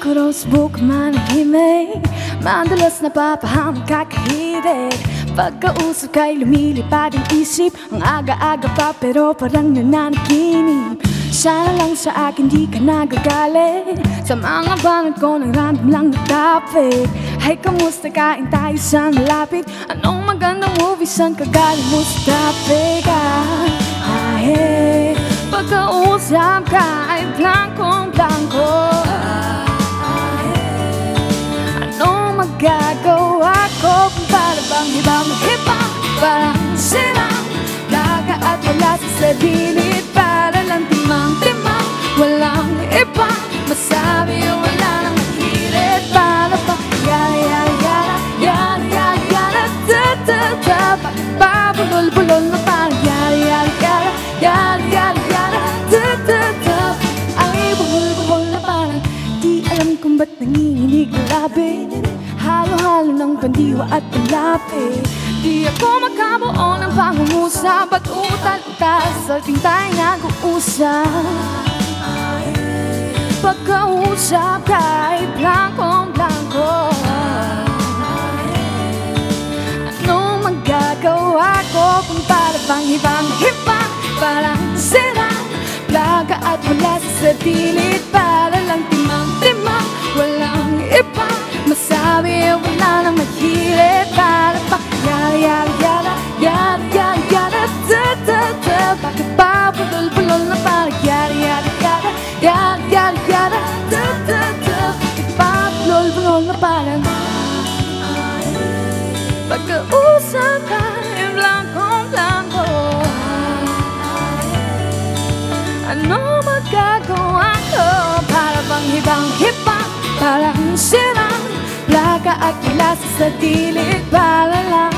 ko raw subukan manahimik, madalas napapahamang kakahirit. Pagkausap kay lumilipad ang isip, ang aga-aga pa pero parang nananaginip. Sana lang sa akin di ka nagagalit, sa mga banat ko nang random lang natapit. Hey, kamusta, kain tayo sa malapit? Anong magandang movie, saan ka galing mo sa topic? Hey, pagkausap ka ay blankong-blanko. Anong magagawa ko kung para bang ibang hibang? Parang sirang laga at wala sa sabilit, para lang timang-timang, walang iba masabi, wala nang mahirit. Para pa yara-yara, yara-yara, ta-ta-ta, pabulol-bulol na parang yara-yara, yara-yara, ta-ta-ta. Ay buhol-buhol na parang di alam kung ba't nanginginig na labi, halo-halo ng pandiwa at palapit. Di ako makabuo ng pangungusap at utal-utal sa ting tayo nag-uusap. Pagkausap ka'y blankong-blanko. Anong magagawa ko kung para bang ibang-ibang? Parang sirang plaga at wala sa satilit, para lang timang-timang, walang iba masabi, wala nang mahilit. Para pa yara-yara, yara-yara, ta-ta-ta, bakit pa bulol-bulol na parang yara-yara, yara-yara, ta-ta-ta, bakit pa bulol-bulol na parang pagkausap ka ay blankong-blanko. Ano magagawa ko para bang hibang-hibang? Parang sirang plaga at wala sa satilit, para lang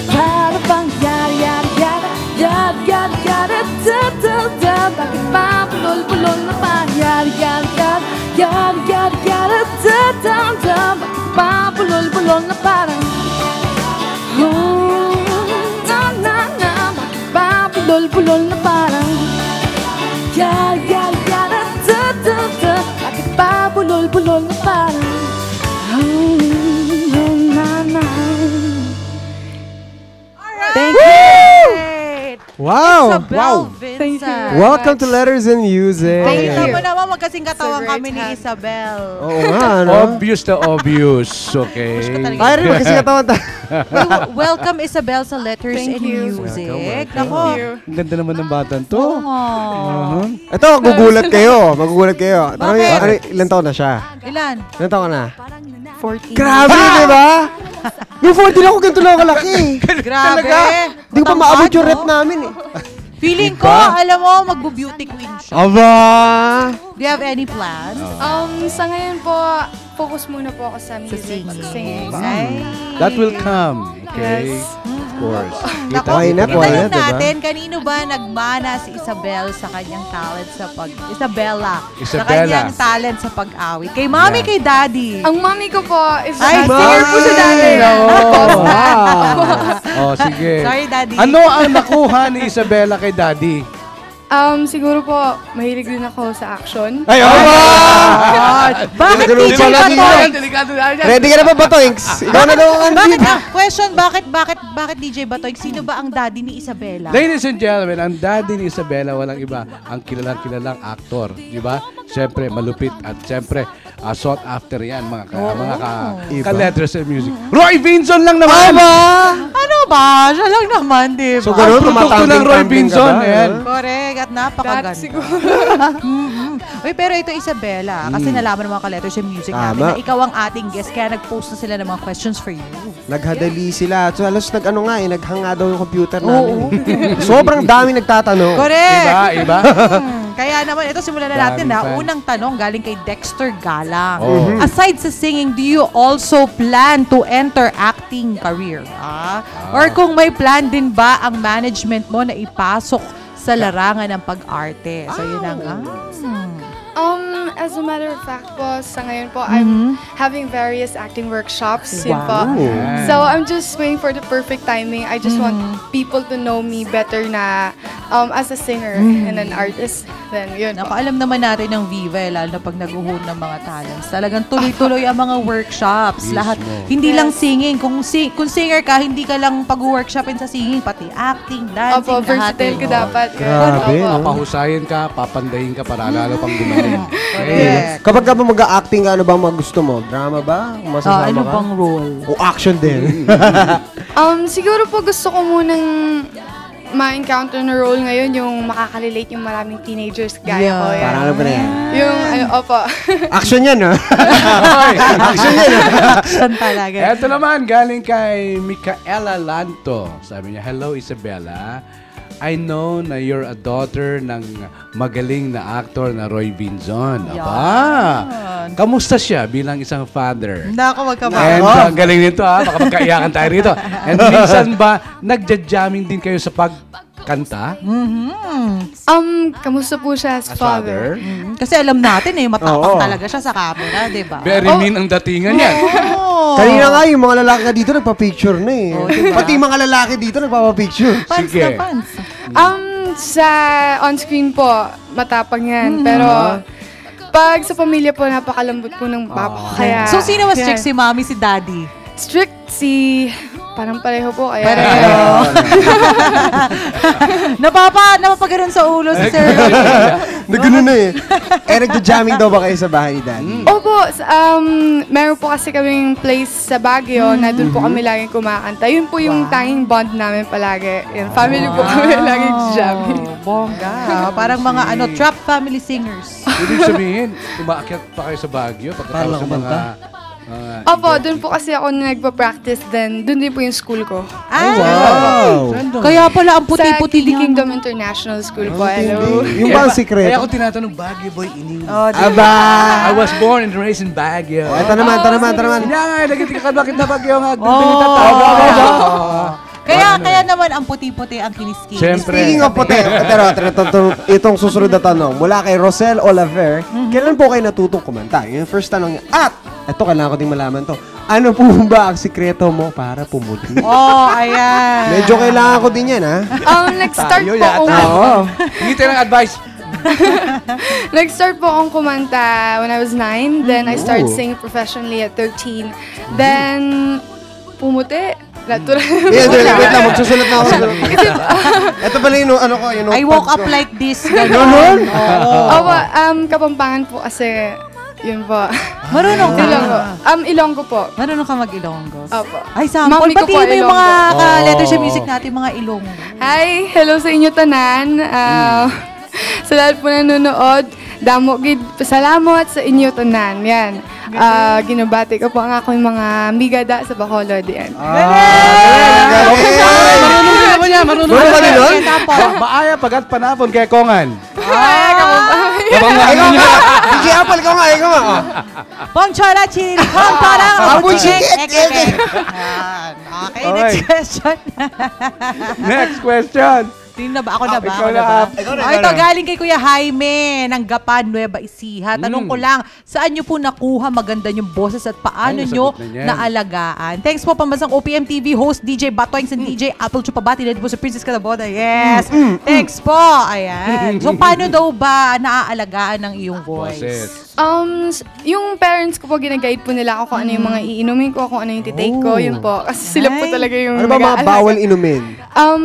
para bang yara-yara, yara-yara, ta-ta-ta, bakit pa bulol-bulol na parang yara-yara, yara-yara, ta-ta-ta, bakit pa bulol-bulol na parang bakit pa bulol-bulol na parang yara-yara, ta-ta-ta, bakit pa bulol-bulol na parang Thank you. Wow! Isabel Thank you. Vincent. Welcome to Letters and Music. Thank you. mo naman, magkasing katawan It's a kami ni great Isabel. Oo nga, no? Obvious na obvious, okay? Ay, rin, kasi katawan tayo. Welcome Isabel sa Letters Thank and you. Music. Welcome, Nako. Ang ganda naman ng batang to. Oo. Ito, gugulat kayo. Magugulat kayo. Bakit? Ilan taon na siya? Ilan? Ilan taon ka na? 14. Grabe, di ba? Yung 14 ako, ganito lang kalaki. Grabe. Hindi ko pa maabot yung rep namin eh. Feeling ko, alam mo, magbo-beauty queen siya. Aba! Do you have any plans? Sa ngayon po, focus muna po ako sa music. Singing. Ay. That will come, okay? Yes. Of course. Nako, Why not? Why itanong not, diba? natin, kanino ba nagmana si Isabel sa kanyang talent sa Isabella. Sa Isabella. kanyang talent sa pag-awit. Kay mami, kay daddy. Ang mami ko po is Ay, singer po si daddy. Oh, sige. Sorry, daddy. Ano ang nakuha ni Isabella kay Daddy? Siguro po, mahilig din ako sa action. Ay, Bakit Ganun DJ pala, Batoy? Ready ka na ba, Batoinks? Ikaw na daw ang Bakit question, bakit DJ Batoy? Sino ba ang daddy ni Isabella? Ladies and gentlemen, ang daddy ni Isabella walang iba, ang kilalang aktor, di ba? Siyempre, malupit at siyempre, sought after yan, mga ka-letters and music. Roy Vinson lang naman! Ano ba? Siya lang naman, di ba? So, ganun, Produkto ng Roy tumatambing-tambing Vinson, ka ba? ayan. Correct, at napakaganda. Siguro. Uy, pero ito Isabella, kasi nalaman ng mga ka-letters and music namin Tama. na ikaw ang ating guest, kaya nag-post na sila ng mga questions for you. Naghadali sila. So, halos naghanga daw yung computer namin. Sobrang dami nagtatanong. Correct! Iba? Kaya naman, ito simulan na natin Daming na. fans. Unang tanong galing kay Dexter Galang. Oh. Aside sa singing, do you also plan to enter acting career? Or kung may plan din ba ang management mo na ipasok sa larangan ng pag-arte? So, yun ang As a matter of fact po, sa ngayon po, I'm having various acting workshops. Yun po. So, I'm just waiting for the perfect timing. I just want people to know me better na as a singer and an artist. Then, yun Naku, po. alam naman natin ng Viva, lalo na pag naguhon ng mga talents. Talagang tuloy-tuloy ang mga workshops. Mismo. Lahat. Hindi lang singing. Kung singer ka, hindi ka lang pag-workshopin sa singing, pati acting, dancing, Opo, lahat. versatile ka Oo. dapat. Grabe, Opo. no? Papahusayin ka, papandahin ka para lalo pang gumaling. Correct. Kapag ka ba mag-acting ka, ano bang gusto mo? Drama ba? Masasama Ano ka? bang role? O action din? Siguro po gusto ko munang ma-encounter na role ngayon yung makakarelate yung maraming teenagers gaya ko. Yan. Parang ano ba na yan? Yung, opo. Action yan, no? Action yan, no? Action talaga. Eto naman, galing kay Micaela Lanto. Sabi niya, hello Isabella. I know na you're a daughter ng magaling na actor na Roy Vinzon. Aba, kamusta siya bilang isang father? Hindi ako magkabako. And ang galing nito baka magkaiyakan tayo rito. And minsan ba, nagja-jamming din kayo sa pagkanta? Kamusta po siya as father? Kasi alam natin Oo. matapang talaga siya sa camera, di ba? Very mean ang datingan yan. Kanina nga, yung mga lalaki nga dito nagpa-picture na eh. diba? Pati yung mga lalaki dito nagpapa-picture. Fans Sige. na fans. Sa on-screen po, matapang yan. Pero, pag sa pamilya po, napakalambot po ng papa ko. Kaya, So, sino mas strict, yan. si mommy, si daddy? Strict si... Parang pareho po. Kaya, Napapaganon sa ulo si Sir. Nagano na eh. Nagja-jamming daw ba kayo sa bahay ni Daddy? Opo, meron po kasi kaming place sa Baguio na doon po kami laging kumakanta. Yun po yung tanging bond namin palagi. Yung family po kami laging jamming. Bongga. Parang mga trap family singers. Ibig sabihin, umaakyat pa kayo sa Baguio pagkatapos ng mga... Opo, doon po kasi ako nagpa-practice then doon din po yung school ko. Wow! Kaya pala ang Sa puti-puti Kiddie niya. Kingdom International School po. Hello. Yung ba ang Kaya sikreto? ako tinatanong, Baguio boy, ini. Aba! I was born and raised in Baguio. Ito naman. Kanya nga, naging ka bakit na Baguio nga? Kaya naman ang puti-puti ang kiniskis. Siyempre. Speaking of puti, itong susunod na tanong, mula kay Rosel Olaver, kailan po kayo natutong kumanta? Yung first tanong niya, eto kailangan ko din malaman to. Ano po ba ang sikreto mo para pumuti? Ayan. Medyo kailangan ko din yan, ha? Nag-start Tayo po yata. akong Hindi tayo ng advice. Nag-start po akong kumanta when I was 9. Then I started Ooh. singing professionally at 13. Then pumuti. Natural. Wait lang, magsusulat na ako. Ito pala yung yung I woke up like this. Ganon? Opo, Kapampangan po kasi yun po. Marunong ka. Ilonggo. Ilonggo po. Marunong ka mag-Ilonggo. Opo. Ay, sample. Mami ko Pati po, mo yung mga Ilonggo. letters sa music natin, mga Ilonggo. Hi, hello sa inyo tanan. Sa lahat po nanonood, damo gid pasalamat sa inyo tanan. Yan. Ginabati ko po ang aking mga migada sa Bacolod. Yan. Marunong din naman yan. Marunong Marunong ka din nun? Maaya pagat panapon kay Kongan. DJ Apple, ikaw nga. Pongchola chili, pongchola, Abuchik. Okay, next question. Next question. Sino na ba? Ako na ba? Ikaw Ako na, na ba? Ap. Ito, galing kay Kuya Jaime ng Gapan, Nueva Ecija. Tanong ko lang, saan nyo po nakuha maganda yung boses at paano Ay, nyo nasagot na yan. naalagaan? Thanks po, pambansang OPM TV host, DJ Batoings and DJ Apple Chupabati. Led po sa Princess Calaboda. Yes. Thanks po. Ayan. So, paano daw ba naaalagaan ng iyong voice? Boses. Yung parents ko po, ginaguide po nila ako kung ano yung mga iinumin ko, kung ano yung titake ko, yun po. Kasi sila po Ay. talaga yung Ano ba mga nag-aalaga. bawal inumin?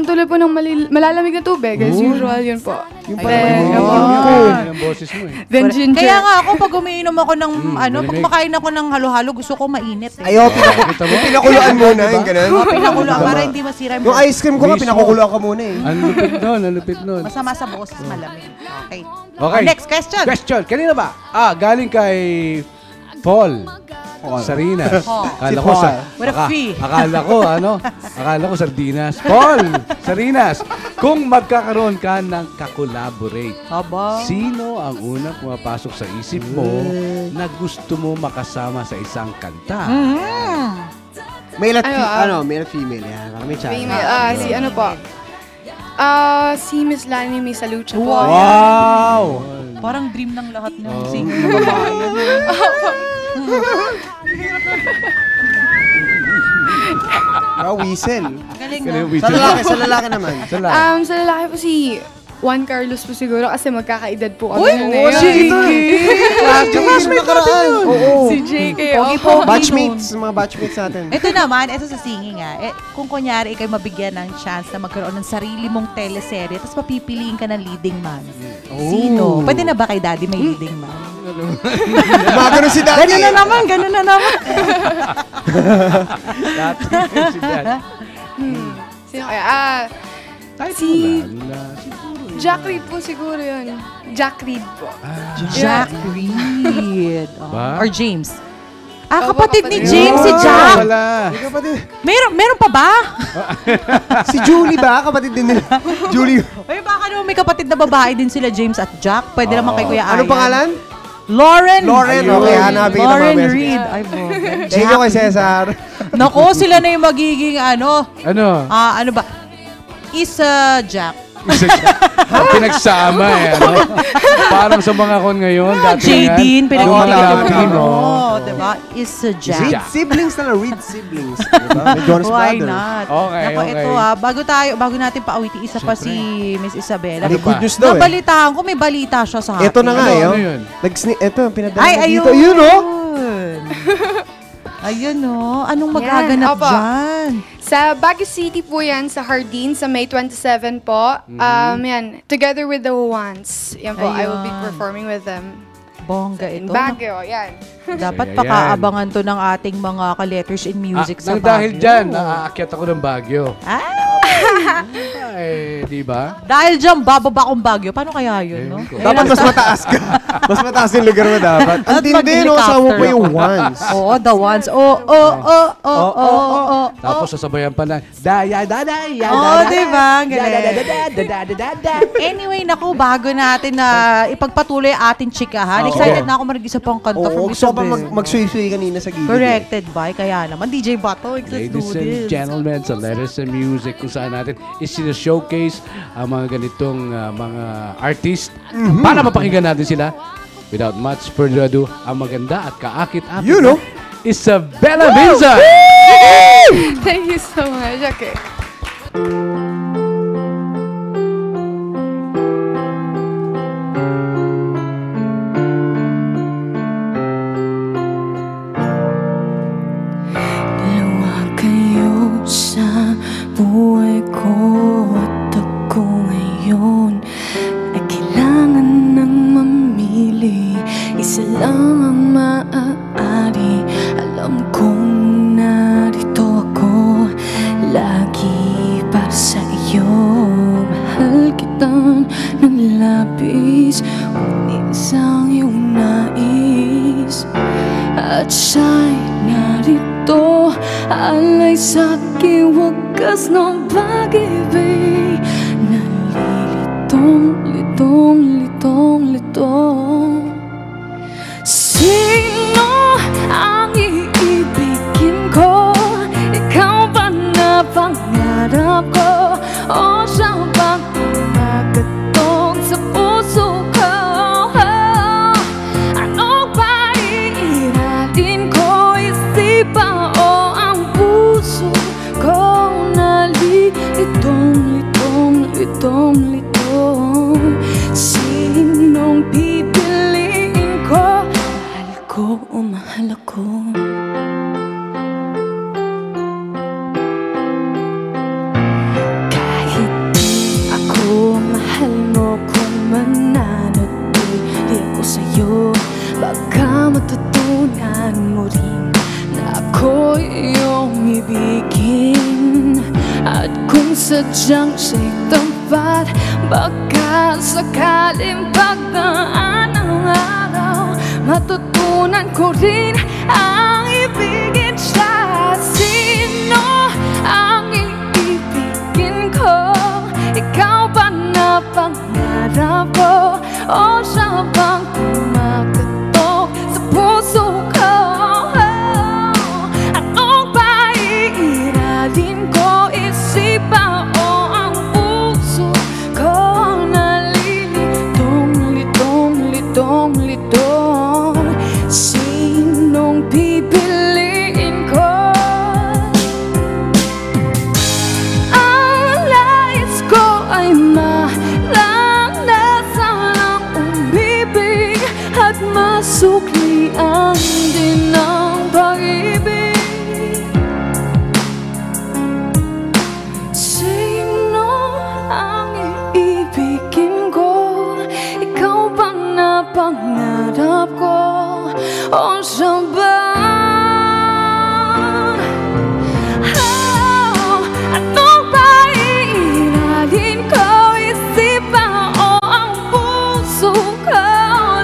Tulad po ng malalamig na tubig, as usual, yun po. Yung Then, Yan ang boses mo eh. then ginger. Kaya nga ako, pag umiinom ako ng, pag malamig. kumakain ako ng halo-halo, gusto ko mainit. Ayaw, pinakuluan muna, yung ganun. Pinakulo para hindi masira Yung ice cream ko nga, Mismo. pinakukuluan ka muna eh. Ang lupit nun. Masama sa boses, malamig. Okay. Okay. Next question. Question. Kanina ba? Galing kay Paul. Sarinas. Si Akala ko Paul. What a fee. Akala ko sardinas. Paul Sarinas. Kung magkakaroon ka ng kakolaborate, Aba. sino ang unang pumapasok sa isip mo na gusto mo makasama sa isang kanta? Male at Ano, male at female yan. Parang may chance. Female, si ano po? Si Miss Lani May Salucha po. Wow! Parang dream ng lahat ng singer na babae. Whistle. Galing Galing, mo. whistle. Sa lalaki naman. Sa lalaki po si Juan Carlos po siguro kasi magkakaedad po kami. Uy, nun eh. Classmate nakaraan. Oo. Si JK. Pogi-pogi Batchmates, mga batchmates natin. Ito naman, ito sa singing kung kunyari ikay mabigyan ng chance na magkaroon ng sarili mong teleserye, tapos papipiliin ka ng leading man. Sino? Pwede na ba kay Daddy may leading man? Gumagano si Daddy. Ganun na naman. Dati si Dad. Sino kaya? Kahit Si- wala. Jack Reed po siguro yun. Jack Reed po. Jack Reed. Ba? Or James. Opo, Kapatid ni kapatid. James si Oh, Jack. Wala. Meron pa ba? Si Julie ba? Kapatid din nila. Julie. Ay, baka naman may kapatid na babae din sila, James at Jack. Pwede naman kay Kuya Ayan. Anong pangalan? Lauren. Lauren. Ayun. Okay, hanapin kita Lauren mamaya. Reed. Ay, bro. Thank you kay Cesar. Nako, sila na yung magiging Ano? ano ba? Isa Jack. Isa siya. Pinagsama ano? Parang sa mga kon ngayon. Dati Jadine, pinag-iigilan Filipino. mo. Diba? Isa Jack. Reed siblings na lang. Reed siblings. Diba? May Jonas Why Brother. not? Okay, Nako, okay. ito bago natin paawiti, isa pa si Miss Isabela. May Ano good pa? news daw eh. Nabalitaan ko, may balita siya sa akin. Ito na nga Ano, eh. ano oh. yun? Ito, pinadala Ay, na ayun. dito. Yun oh. Ayun oh. Anong Yan, magaganap opo. dyan? Sa Baguio City po yan, sa Hardin, sa May 27 po. Yan, together with the Ones. Yan po, I will be Ayan. performing with them. Bongga In ito. Baguio, yan. Dapat Ayan. pakaabangan to ng ating mga ka-letters in music sa nang dahil Baguio. dyan, naaakyat ako ng Baguio. Ay, Di ba? dahil dyan, bababa akong Baguio. Paano kaya yun, no? Ewan ko. Dapat mas mataas ka. Mas mataas yung lugar mo dapat. Ang At tindi, no? Kasama mo pa yung mag-helicopter ones. Oo, the ones. Tapos sasabayan pa na, daya, dadaya, Oo, diba? Ang galing. Anyway, naku, bago natin na ipagpatuloy ating chikahan. Excited na ako marinig isa pang kanta from Oo, gusto pa Isabel. mag-suy-suy kanina sa gilid. Corrected by, kaya naman, DJ Bato, let's do Ladies and this. gentlemen, sa Letters and Music, kung saan natin is-showcase ang mga ganitong mga artist para mapakinggan natin sila. Without much further ado, ang maganda at kaakit-akit You know. Isabela Vinza! Thank you so much. Okay. Dalawa kayo sa buhay ko at ako ngayon ay kailangan ng mamili. Isa lang ang maaari. Alam kong narito ako lagi para sa iyo. Mahal kita ng labis, ngunit isang iyong nais. At siya'y narito, alay sa'king wagas ng pag-ibig. Nalilitong, litong, litong, litong. Sino ang iibigin ko? Ikaw ba na pangarap ko? O siya bang kumakatok sa puso ko? Ano ba iiralin ko? Isipan o ang puso ko? Nalilitong, litong, litong, litong. Sinong pipiliin ko? Mahal ko o mahal ako? Kahit ako mahal mo, kung mananatili ako sa'yo, baka matutunan mo rin na ako iyong ibigin. At kung sadyang siya'y tapat, baka sakaling pagdaan ng araw, matutunan ko rin ang ibigin siya. Sino ang iibigin ko? Ikaw ba na pangarap ko? O siya bang kumakatok sa puso ko? Ano ba iiralin ko? Isipan o ang puso ko? Nalilitong, litong, litong. ba? Ano ba iiralin ko? Isipan o ang puso ko?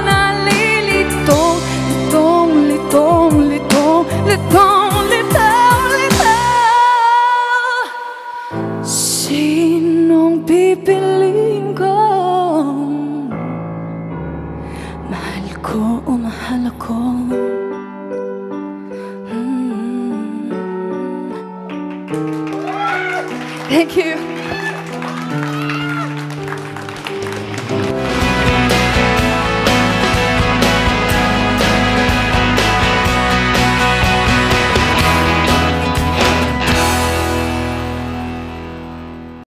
Nalilito, litong, litong, litong, litong, litong, litong. Sinong pipiliin ko? Mahal ko o mahal ako? Thank you.